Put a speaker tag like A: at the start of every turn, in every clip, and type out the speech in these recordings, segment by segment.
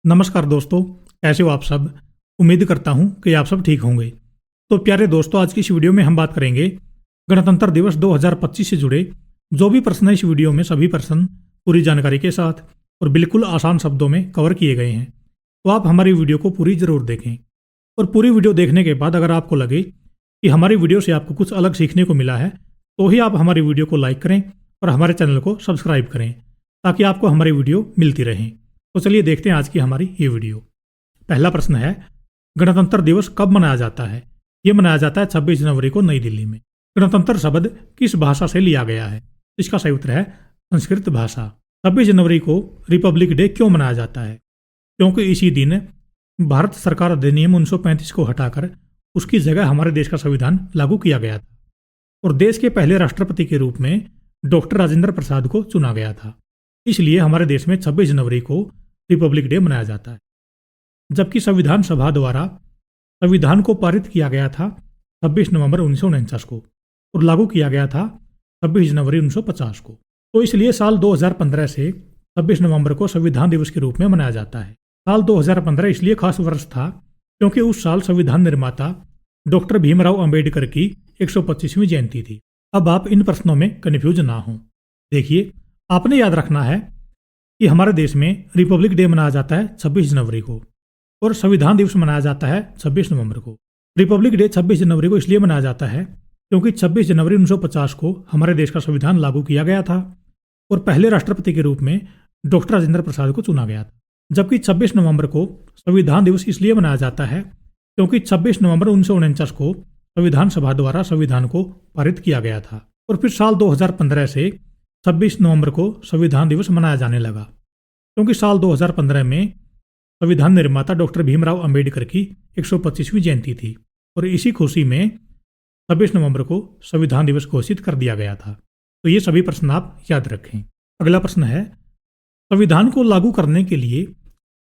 A: नमस्कार दोस्तों, कैसे हो आप सब। उम्मीद करता हूं कि आप सब ठीक होंगे। तो प्यारे दोस्तों, आज की इस वीडियो में हम बात करेंगे गणतंत्र दिवस 2025 से जुड़े जो भी प्रश्न है। इस वीडियो में सभी प्रश्न पूरी जानकारी के साथ और बिल्कुल आसान शब्दों में कवर किए गए हैं। तो आप हमारी वीडियो को पूरी जरूर देखें और पूरी वीडियो देखने के बाद अगर आपको लगे कि हमारी वीडियो से आपको कुछ अलग सीखने को मिला है तो ही आप हमारी वीडियो को लाइक करें और हमारे चैनल को सब्सक्राइब करें ताकि आपको हमारी वीडियो मिलती रहे। तो चलिए देखते हैं आज की हमारी ये वीडियो। पहला प्रश्न है, गणतंत्र दिवस कब मनाया जाता है। ये मनाया जाता है 26 जनवरी को नई दिल्ली में। गणतंत्र शब्द किस भाषा से लिया गया है। इसका सही उत्तर है संस्कृत भाषा। 26 जनवरी को रिपब्लिक डे क्यों मनाया जाता है? क्योंकि इसी दिन भारत सरकार अधिनियम 1935 को हटाकर उसकी जगह हमारे देश का संविधान लागू किया गया था और देश के पहले राष्ट्रपति के रूप में डॉक्टर राजेंद्र प्रसाद को चुना गया था। इसलिए हमारे देश में 26 जनवरी को रिपब्लिक डे मनाया जाता है। जबकि संविधान सभा द्वारा संविधान को पारित किया गया था 26 नवंबर 1949 को और लागू किया गया था 26 जनवरी 1950 को। तो इसलिए साल 2015 से 26 नवंबर को संविधान दिवस के रूप में मनाया जाता है। साल 2015 इसलिए खास वर्ष था क्योंकि उस साल संविधान निर्माता डॉक्टर भीमराव अंबेडकर की 125वीं जयंती थी। अब आप इन प्रश्नों में कन्फ्यूज ना हो। देखिए, आपने याद रखना है कि हमारे देश में रिपब्लिक डे मनाया जाता है 26 जनवरी को और संविधान दिवस मनाया जाता है 26 नवंबर को। रिपब्लिक डे 26 जनवरी को इसलिए मनाया जाता है क्योंकि 26 जनवरी 1950 को हमारे देश का संविधान लागू किया गया था और पहले राष्ट्रपति के रूप में डॉक्टर राजेंद्र प्रसाद को चुना गया था। जबकि 26 नवंबर को संविधान दिवस इसलिए मनाया जाता है क्योंकि 26 नवंबर 1949 को संविधान सभा द्वारा संविधान को पारित किया गया था और फिर साल 2015 से 26 नवंबर को संविधान दिवस मनाया जाने लगा क्योंकि साल 2015 में संविधान निर्माता डॉक्टर भीमराव अंबेडकर की 125वीं जयंती थी और इसी खुशी में 26 नवंबर को संविधान दिवस घोषित कर दिया गया था। तो ये सभी प्रश्न आप याद रखें। अगला प्रश्न है, संविधान को लागू करने के लिए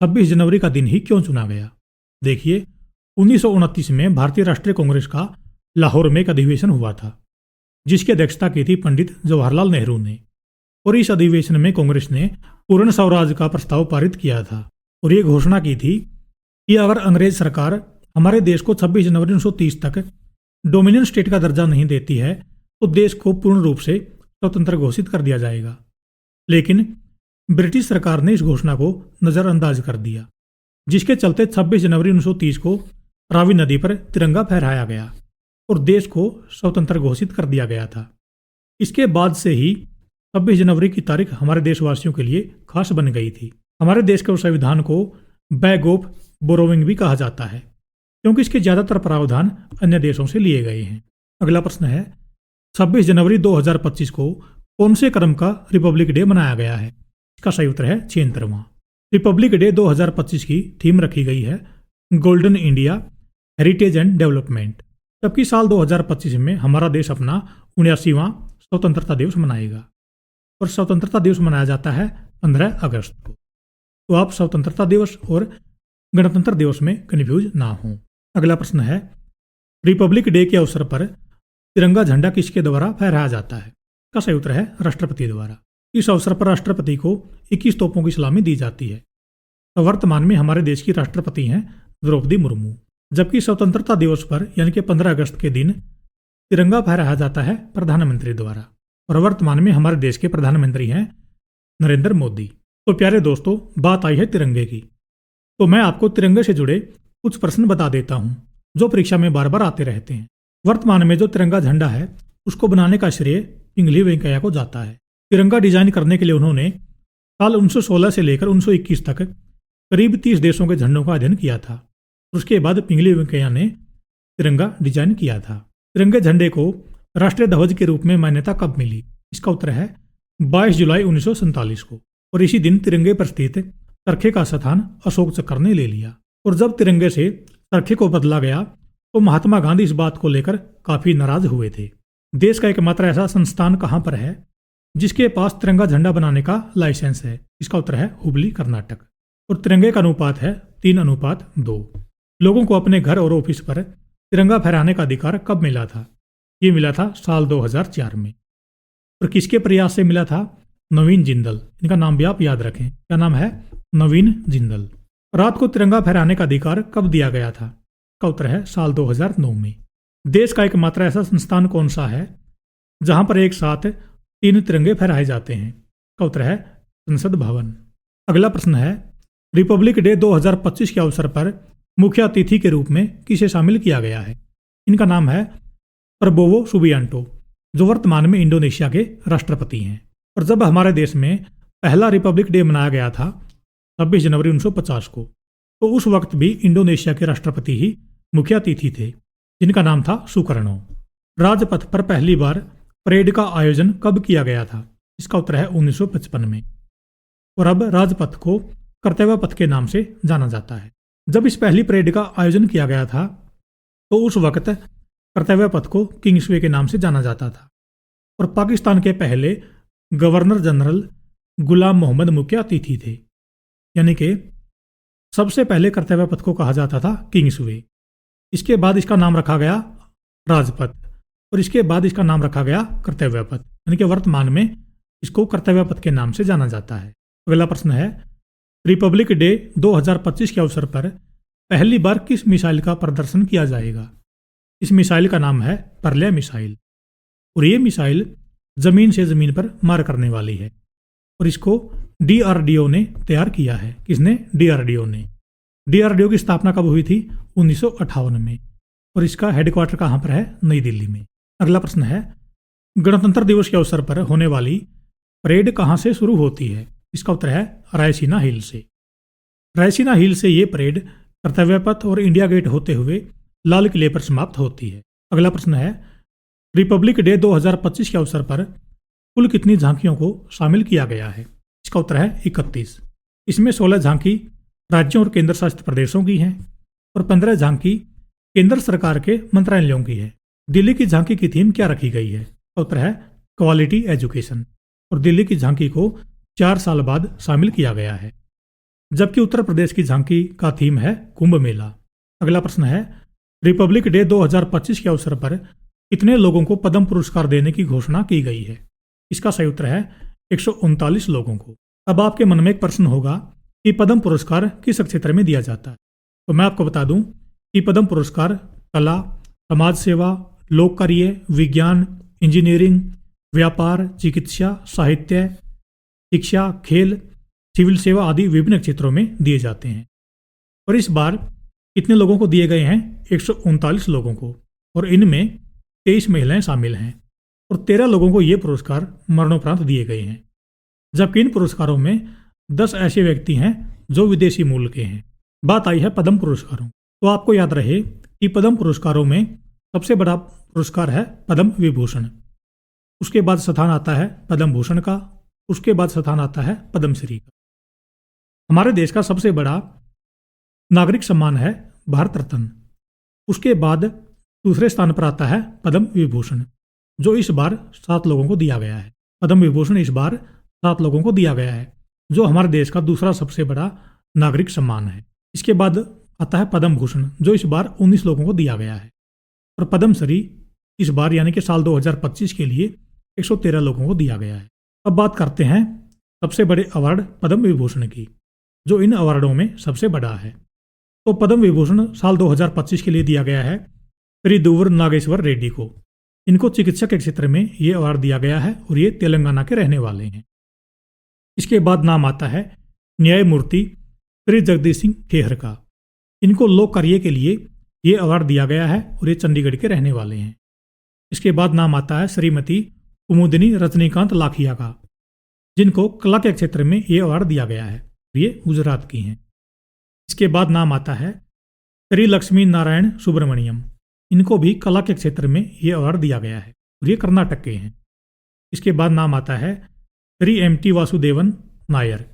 A: 26 जनवरी का दिन ही क्यों चुना गया? देखिए, 1929 में भारतीय राष्ट्रीय कांग्रेस का लाहौर में एक अधिवेशन हुआ था जिसकी अध्यक्षता की थी पंडित जवाहरलाल नेहरू ने और इस अधिवेशन में कांग्रेस ने पूर्ण स्वराज का प्रस्ताव पारित किया था और ये घोषणा की थी कि अगर अंग्रेज सरकार हमारे देश को 26 जनवरी 1930 तक डोमिनियन स्टेट का दर्जा नहीं देती है तो देश को पूर्ण रूप से स्वतंत्र घोषित कर दिया जाएगा। लेकिन ब्रिटिश सरकार ने इस घोषणा को नज़रअंदाज कर दिया जिसके चलते 26 जनवरी 1930 को रावी नदी पर तिरंगा फहराया गया और देश को स्वतंत्र घोषित कर दिया गया था। इसके बाद से ही 26 जनवरी की तारीख हमारे देशवासियों के लिए खास बन गई थी। हमारे देश के संविधान को बैग ऑफ बोरोविंग भी कहा जाता है क्योंकि इसके ज़्यादातर प्रावधान अन्य देशों से लिए गए हैं। अगला प्रश्न है, 26 जनवरी 2025 को कौन से क्रम का रिपब्लिक डे मनाया गया है? इसका सही उत्तर है 76वां। रिपब्लिक डे 2025 की थीम रखी गई है golden India, heritage and development. जबकि साल 2025 में हमारा देश अपना 79वां स्वतंत्रता दिवस मनाएगा और स्वतंत्रता दिवस मनाया जाता है 15 अगस्त को। तो आप स्वतंत्रता दिवस और गणतंत्र दिवस में कन्फ्यूज ना हो। अगला प्रश्न है, रिपब्लिक डे के अवसर पर तिरंगा झंडा किसके द्वारा फहराया जाता है? इसका सही उत्तर है राष्ट्रपति द्वारा। इस अवसर पर राष्ट्रपति को 21 तोपों की सलामी दी जाती है। तो वर्तमान में हमारे देश की राष्ट्रपति हैं द्रौपदी मुर्मू। जबकि स्वतंत्रता दिवस पर यानी कि 15 अगस्त के दिन तिरंगा फहराया जाता है प्रधानमंत्री द्वारा और वर्तमान में हमारे देश के प्रधानमंत्री हैं नरेंद्र मोदी। तो प्यारे दोस्तों, बात आई है तिरंगे की, तो मैं आपको तिरंगे से जुड़े कुछ प्रश्न बता देता हूं जो परीक्षा में बार बार आते रहते हैं। वर्तमान में जो तिरंगा झंडा है उसको बनाने का श्रेय पिंगली वेंकैया को जाता है। तिरंगा डिजाइन करने के लिए उन्होंने साल 1916 से लेकर 1921 तक करीब 30 देशों के झंडों का अध्ययन किया था। उसके बाद पिंगली वेंकैया ने तिरंगा डिजाइन किया था। तिरंगे झंडे को राष्ट्रीय ध्वज के रूप में मान्यता कब मिली? इसका उत्तर है 22 जुलाई 1947 को और इसी दिन तिरंगे पर स्थित चरखे का स्थान अशोक चक्र ने ले लिया। और जब तिरंगे से चरखे को बदला गया तो महात्मा गांधी इस बात को लेकर काफी नाराज हुए थे। देश का एकमात्र ऐसा संस्थान कहां पर है जिसके पास तिरंगा झंडा बनाने का लाइसेंस है? इसका उत्तर है हुबली, कर्नाटक। और तिरंगे का अनुपात है 3:2। लोगों को अपने घर और ऑफिस पर तिरंगा फहराने का अधिकार कब मिला था? ये मिला था साल 2004 में। और किसके प्रयास से मिला था? नवीन जिंदल। इनका नाम भी आप याद रखें। क्या नाम है? नवीन जिंदल। रात को तिरंगा फहराने का अधिकार कब दिया गया था? का उत्तर है साल 2009 में। देश का एकमात्र ऐसा संस्थान कौन सा है जहां पर एक साथ 3 तिरंगे फहराए जाते हैं? का उत्तर है संसद भवन। अगला प्रश्न है, रिपब्लिक डे 2025 के अवसर पर मुख्य अतिथि के रूप में किसे शामिल किया गया है? इनका नाम है प्रबोवो सुबियांटो, जो वर्तमान में इंडोनेशिया के राष्ट्रपति हैं। और जब हमारे देश में पहला रिपब्लिक डे मनाया गया था 26 जनवरी 1950 को, तो उस वक्त भी इंडोनेशिया के राष्ट्रपति ही मुख्य अतिथि थे, जिनका नाम था सुकर्णो। राजपथ पर पहली बार परेड का आयोजन कब किया गया था? इसका उत्तर है 1955 में। और अब राजपथ को कर्तव्य पथ के नाम से जाना जाता है। जब इस पहली परेड का आयोजन किया गया था तो उस वक्त कर्तव्य पथ को किंग्सवे के नाम से जाना जाता था और पाकिस्तान के पहले गवर्नर जनरल गुलाम मोहम्मद मुख्य अतिथि थे। यानी कि सबसे पहले कर्तव्य पथ को कहा जाता था किंग्सवे। इसके बाद इसका नाम रखा गया राजपथ और इसके बाद इसका नाम रखा गया कर्तव्य पथ, यानी कि वर्तमान में इसको कर्तव्य पथ के नाम से जाना जाता है। अगला प्रश्न है, रिपब्लिक डे 2025 के अवसर पर पहली बार किस मिसाइल का प्रदर्शन किया जाएगा? इस मिसाइल का नाम है प्रलय मिसाइल और ये मिसाइल जमीन से जमीन पर मार करने वाली है और इसको DRDO ने तैयार किया है। किसने? DRDO ने। DRDO की स्थापना कब हुई थी? 1958 में और इसका हेडक्वार्टर कहाँ पर है? नई दिल्ली में। अगला प्रश्न है, गणतंत्र दिवस के अवसर पर होने वाली परेड कहाँ से शुरू होती है? इसका उत्तर है रायसीना हिल से। रायसीना हिल से ये परेड कर्तव्य पथ और इंडिया गेट होते हुए लाल किले पर समाप्त होती है। अगला प्रश्न है, रिपब्लिक डे 2025 के अवसर पर कुल कितनी झांकियों को शामिल किया गया है? इसका उत्तर है 31। इसमें 16 झांकी राज्यों और केंद्र शासित प्रदेशों की हैं और 15 झांकी केंद्र सरकार के मंत्रालयों की है। दिल्ली की झांकी की थीम क्या रखी गई है? उत्तर है क्वालिटी एजुकेशन और दिल्ली की झांकी को 4 साल बाद शामिल किया गया है, जबकि उत्तर प्रदेश की झांकी का थीम है कुंभ मेला। अगला प्रश्न है, रिपब्लिक डे 2025 के अवसर पर कितने लोगों को पद्म पुरस्कार देने की घोषणा की गई है? इसका सही उत्तर है 139 लोगों को। अब आपके मन में एक प्रश्न होगा कि पद्म पुरस्कार किस क्षेत्र में दिया जाता है? तो मैं आपको बता दूं कि पद्म पुरस्कार कला, समाज सेवा, लोक कार्य, विज्ञान, इंजीनियरिंग, व्यापार, चिकित्सा, साहित्य, शिक्षा, खेल, सिविल सेवा आदि विभिन्न क्षेत्रों में दिए जाते हैं। और इस बार कितने लोगों को दिए गए हैं? 139 लोगों को और इनमें 23 महिलाएं शामिल हैं और 13 लोगों को ये पुरस्कार मरणोपरांत दिए गए हैं, जबकि इन पुरस्कारों में 10 ऐसे व्यक्ति हैं जो विदेशी मूल के हैं। बात आई है पद्म पुरस्कारों, तो आपको याद रहे कि पद्म पुरस्कारों में सबसे बड़ा पुरस्कार है पद्म विभूषण, उसके बाद स्थान आता है पद्म भूषण का, उसके बाद स्थान आता है पद्मश्री का। हमारे देश का सबसे बड़ा नागरिक सम्मान है भारत रत्न, उसके बाद दूसरे स्थान पर आता है पद्म विभूषण, जो इस बार 7 लोगों को दिया गया है। पद्म विभूषण इस बार 7 लोगों को दिया गया है, जो हमारे देश का दूसरा सबसे बड़ा नागरिक सम्मान है। इसके बाद आता है पद्म भूषण, जो इस बार 19 लोगों को दिया गया है और पद्मश्री इस बार यानी कि साल 2025 के लिए 113 लोगों को दिया गया है। अब बात करते हैं सबसे बड़े अवार्ड पद्म विभूषण की, जो इन अवार्डों में सबसे बड़ा है। तो पद्म विभूषण साल 2025 के लिए दिया गया है श्री दुव्वर नागेश्वर रेड्डी को। इनको चिकित्सा के क्षेत्र में ये अवार्ड दिया गया है और ये तेलंगाना के रहने वाले हैं। इसके बाद नाम आता है न्यायमूर्ति श्री जगदीश सिंह खेहर का। इनको लोक कार्य के लिए ये अवार्ड दिया गया है और ये चंडीगढ़ के रहने वाले हैं। इसके बाद नाम आता है श्रीमती कुमुदिनी रजनीकांत लाखिया का, जिनको कला के क्षेत्र में ये अवार्ड दिया गया है, ये गुजरात की हैं। इसके बाद नाम आता है श्री लक्ष्मी नारायण सुब्रमण्यम। इनको भी कला के क्षेत्र में ये अवार्ड दिया गया है और ये कर्नाटक के हैं। इसके बाद नाम आता है श्री MT वासुदेवन नायर।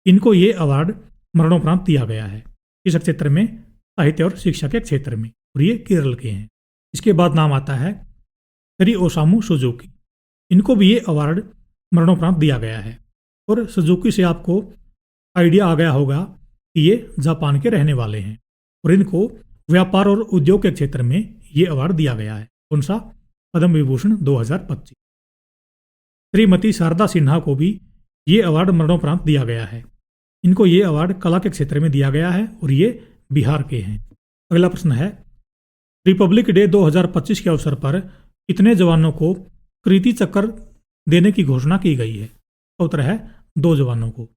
A: इनको ये अवार्ड मरणोपरांत दिया गया है इस क्षेत्र में, साहित्य और शिक्षा के क्षेत्र में, और ये केरल के हैं। इसके बाद नाम आता है श्री ओसामू सुजुकी। इनको भी ये अवार्ड मरणोपरांत दिया गया है और सुजुकी से आपको आइडिया आ गया होगा कि ये जापान के रहने वाले हैं और इनको व्यापार और उद्योग के क्षेत्र में ये अवार्ड दिया गया है। कौन सा? पद्म विभूषण 2025। श्रीमती शारदा सिन्हा को भी ये अवार्ड मरणोपरांत दिया गया है इनको ये अवार्ड कला के क्षेत्र में दिया गया है और ये बिहार के हैं। अगला प्रश्न है, रिपब्लिक डे 2025 के अवसर पर कितने जवानों को कीर्ति चक्र देने की घोषणा की गई है? उत्तर है 2 जवानों को।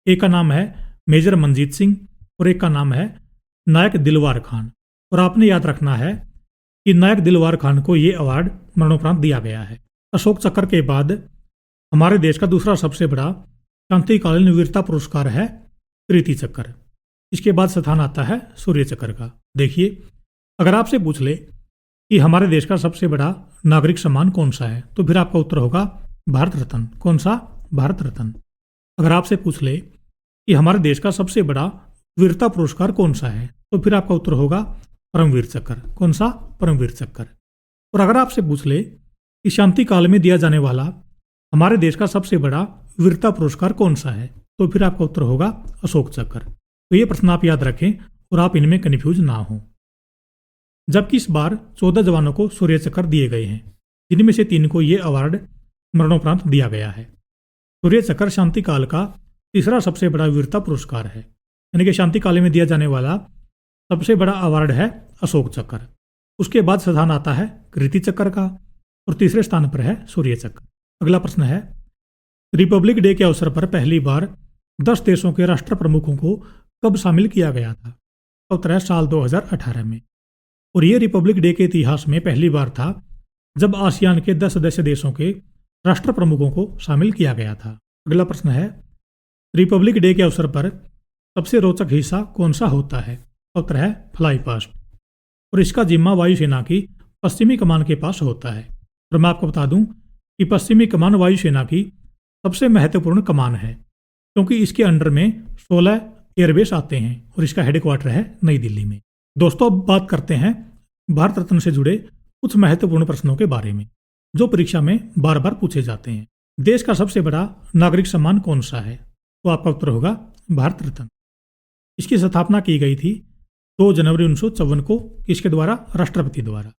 A: एक का नाम है मेजर मंजीत सिंह और एक का नाम है नायक दिलवार खान। और आपने याद रखना है कि नायक दिलवार खान को ये अवार्ड मरणोपरांत दिया गया है। अशोक चक्र के बाद हमारे देश का दूसरा सबसे बड़ा क्रांतिकालीन वीरता पुरस्कार है कीर्ति चक्र। इसके बाद स्थान आता है सूर्य चक्र का। देखिए, अगर आपसे पूछ ले कि हमारे देश का सबसे बड़ा नागरिक सम्मान कौन सा है, तो फिर आपका उत्तर होगा भारत रत्न। कौन सा? भारत रत्न। अगर आपसे पूछ ले कि हमारे देश का सबसे बड़ा वीरता पुरस्कार कौन सा है, तो फिर आपका उत्तर होगा परमवीर चक्र। कौन सा? परमवीर चक्र। और अगर आपसे पूछ ले कि शांति काल में दिया जाने वाला हमारे देश का सबसे बड़ा वीरता पुरस्कार कौन सा है, तो फिर आपका उत्तर होगा अशोक चक्र। तो ये प्रश्न आप याद रखें और आप इनमें कन्फ्यूज ना हो। जबकि इस बार 14 जवानों को सूर्य चक्र दिए गए हैं, जिनमें से 3 को ये अवार्ड मरणोपरांत दिया गया है। सूर्य चक्र शांति काल का तीसरा सबसे बड़ा वीरता पुरस्कार है, यानी कि शांति काल में दिया जाने वाला सबसे बड़ा अवार्ड है अशोक चक्र। उसके बाद स्थान आता है कीर्ति चक्र का और तीसरे स्थान पर है सूर्य चक्र। अगला प्रश्न है, रिपब्लिक डे के अवसर पर पहली बार 10 देशों के राष्ट्र प्रमुखों को कब शामिल किया गया था? उत्तर है साल 2018 में। और ये रिपब्लिक डे के इतिहास में पहली बार था जब आसियान के 10 सदस्य देशों के राष्ट्र प्रमुखों को शामिल किया गया था। अगला प्रश्न है, रिपब्लिक डे के अवसर पर सबसे रोचक हिस्सा कौन सा होता है? उत्तर है फ्लाई पास्ट। और इसका जिम्मा वायुसेना की पश्चिमी कमान के पास होता है। और मैं आपको बता दूं कि पश्चिमी कमान वायुसेना की सबसे महत्वपूर्ण कमान है, क्योंकि इसके अंडर में 16 एयरबेस आते हैं और इसका हेडक्वार्टर है नई दिल्ली में। दोस्तों, अब बात करते हैं भारत रत्न से जुड़े कुछ महत्वपूर्ण प्रश्नों के बारे में, जो परीक्षा में बार बार पूछे जाते हैं। देश का सबसे बड़ा नागरिक सम्मान कौन सा है? तो आपका उत्तर होगा भारत रत्न। इसकी स्थापना की गई थी 2 जनवरी 1954 को। किसके द्वारा? राष्ट्रपति द्वारा।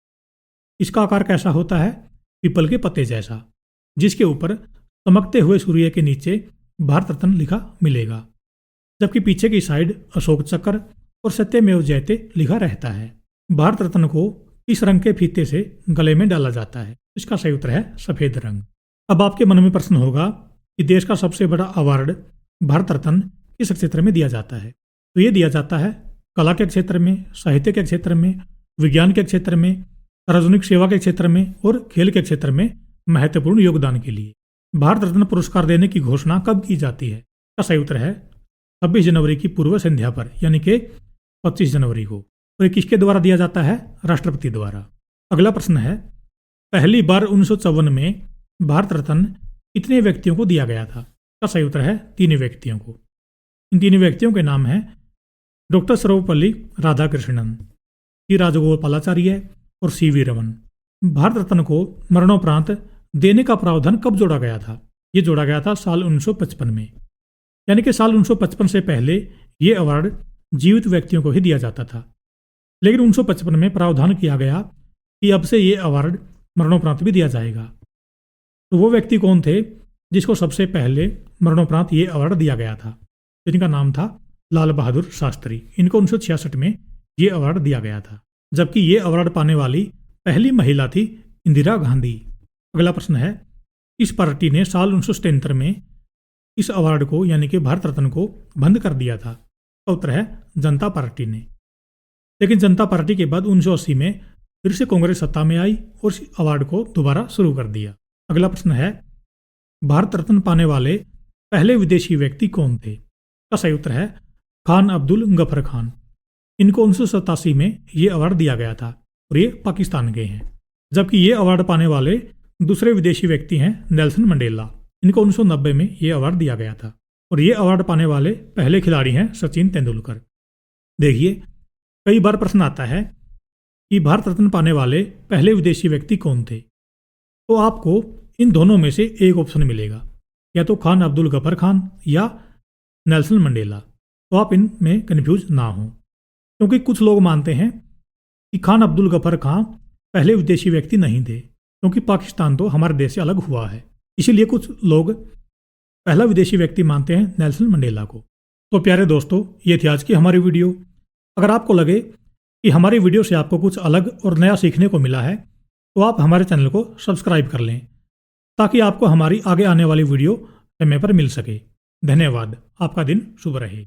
A: इसका आकार कैसा होता है? पीपल के पत्ते जैसा, जिसके ऊपर चमकते हुए सूर्य के नीचे भारत रत्न लिखा मिलेगा, जबकि पीछे की साइड अशोक चक्र और सत्यमेव जयते लिखा रहता है। भारत रत्न को किस रंग के फीते से गले में डाला जाता है? इसका सही उत्तर है सफेद रंग। अब आपके मन में प्रश्न होगा कि देश का सबसे बड़ा अवार्ड भारत रत्न किस क्षेत्र में दिया जाता है? तो ये दिया जाता है कला के क्षेत्र में, साहित्य के क्षेत्र में, विज्ञान के क्षेत्र में, सार्वजनिक सेवा के क्षेत्र में और खेल के क्षेत्र में महत्वपूर्ण योगदान के लिए। भारत रत्न पुरस्कार देने की घोषणा कब की जाती है? इसका सही उत्तर है 26 जनवरी की पूर्व संध्या पर, यानी कि 25 जनवरी को। और किसके द्वारा दिया जाता है? राष्ट्रपति द्वारा। अगला प्रश्न है, पहली बार 1954 में भारत रत्न कितने व्यक्तियों को दिया गया था? इसका सही उत्तर है 3 व्यक्तियों को। इन 3 व्यक्तियों के नाम हैं डॉक्टर सर्वपल्ली राधाकृष्णन, टी राजगोपालाचार्य और सीवी रमन। भारत रत्न को मरणोपरांत देने का प्रावधान कब जोड़ा गया था? ये जोड़ा गया था साल 1955 में, यानी कि साल 1955 से पहले ये अवार्ड जीवित व्यक्तियों को ही दिया जाता था। लेकिन 1955 में प्रावधान किया गया कि अब से ये अवार्ड मरणोपरांत भी दिया जाएगा। तो वो व्यक्ति कौन थे जिसको सबसे पहले मरणोपरांत ये अवार्ड दिया गया था? जिनका नाम था लाल बहादुर शास्त्री। इनको 1966 में ये अवार्ड दिया गया था, जबकि ये अवार्ड पाने वाली पहली महिला थी इंदिरा गांधी। अगला प्रश्न है, इस पार्टी ने साल 1977 में इस अवार्ड को, यानी कि भारत रत्न को, बंद कर दिया था? उत्तर है जनता पार्टी ने। लेकिन जनता पार्टी के बाद 1980 में फिर से कांग्रेस सत्ता में आई और इस अवार्ड को दोबारा शुरू कर दिया। अगला प्रश्न है, भारत रत्न पाने वाले पहले विदेशी व्यक्ति कौन थे? का सही उत्तर है खान अब्दुल गफर खान। इनको 1987 में ये अवार्ड दिया गया था और ये पाकिस्तान के हैं। जबकि ये अवार्ड पाने वाले दूसरे विदेशी व्यक्ति हैं नेल्सन मंडेला। इनको 1990 में ये अवार्ड दिया गया था और ये अवार्ड पाने वाले पहले खिलाड़ी हैं सचिन तेंदुलकर। देखिए, कई बार प्रश्न आता है कि भारत रत्न पाने वाले पहले विदेशी व्यक्ति कौन थे? तो आपको इन दोनों में से एक ऑप्शन मिलेगा, या तो खान अब्दुल गफर खान या नेल्सन मंडेला। तो आप इनमें कन्फ्यूज ना हो, क्योंकि कुछ लोग मानते हैं कि खान अब्दुल गफर खान पहले विदेशी व्यक्ति नहीं थे, क्योंकि पाकिस्तान तो हमारे देश से अलग हुआ है। इसीलिए कुछ लोग पहला विदेशी व्यक्ति मानते हैं नेल्सन मंडेला को। तो प्यारे दोस्तों, ये थी आज की हमारी वीडियो। अगर आपको लगे कि हमारी वीडियो से आपको कुछ अलग और नया सीखने को मिला है तो आप हमारे चैनल को सब्सक्राइब कर लें ताकि आपको हमारी आगे आने वाली वीडियो समय पर मिल सके। धन्यवाद। आपका दिन शुभ रहे।